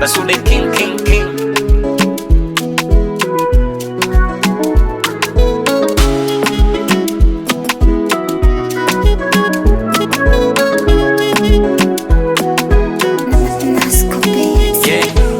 Basude king king king.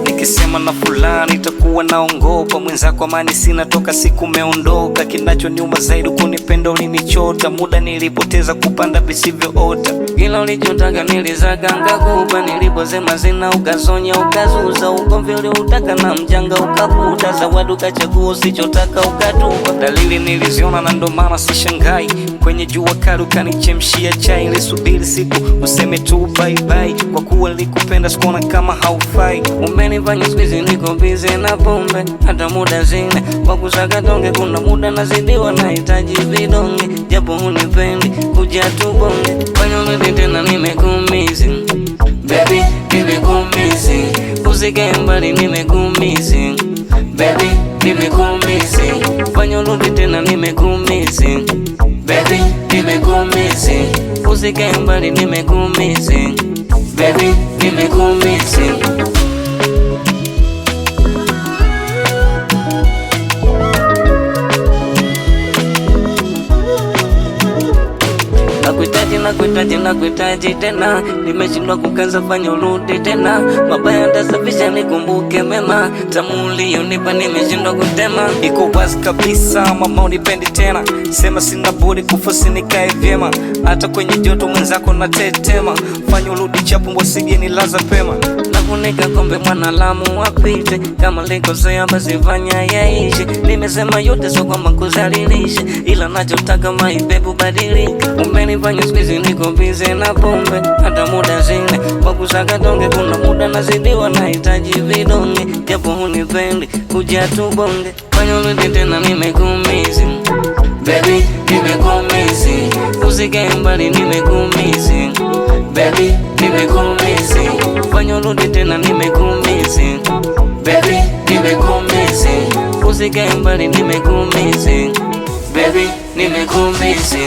Nikisema na fulani itakuwa naongopa, mwenzako amani sina toka siku umeondoka. Kinachoniuma zaidi kunipenda ulinichota, muda nilipoteza kupanda visivyoota. Kila ulichotaka nilizaga ngakupa, nilipozema zina ukazonya ukazuza. Ugomvi uliutaka na mjanga ukaputa, zawadi ukachagua usichotaka ukatupa. Dalili niliziona na ndo maana sishangai, kwenye jua kali ukanichemshia chai. Nilisubiri siku useme tu bye bye, kwa kuwa nilikupenda sikuona kama haufai. Umenifanya squeeze niko busy na pombe, hata muda zine kwa kusaga tonge. Kuna muda nazidiwa nahitaji vidonge, japo hunipendi kuja tubonge. Fanya urudi tena nimekumisi baby, nimekumisi. Usikae mbali nimekumisi baby, nimekumisi. Fanya urudi tena nimekumisi baby, nimekumisi. Usikae mbali nimekumisi baby, nimekumisi. Nakuhitaji tena, nimeshindwa kukaza, fanya urudi tena. Mabaya ndasafisha nikumbuke mema, tamu uliyonipa nimeshindwa kutema. Iko wazi kabisa mama unipendi tena, sema sina budi kufosi nikae vyema. Hata kwenye joto mwenzako natetema, fanya urudi chapu mbosige nilaza pema. Nafunika kombe mwana lamu wapite, kama likosea basi fanya yaishe. Nimesema yote so kwamba kuzalilishe, ila nachotaka maibebu badilika. Umenifanya squeeze niko busy na pombe, hata muda zile kwa kusaga tonge. Kuna muda nazidiwa nahitaji vidonge, japo hunipendi kuja tubonge. Fanya urudi tena nimekumisi baby, nimekumisi. Usikae mbali nimekumisi baby, nimekumisi. Fanya urudi tena nimekumisi baby, nimekumisi. Usikae mbali nimekumisi baby, nimekumisi.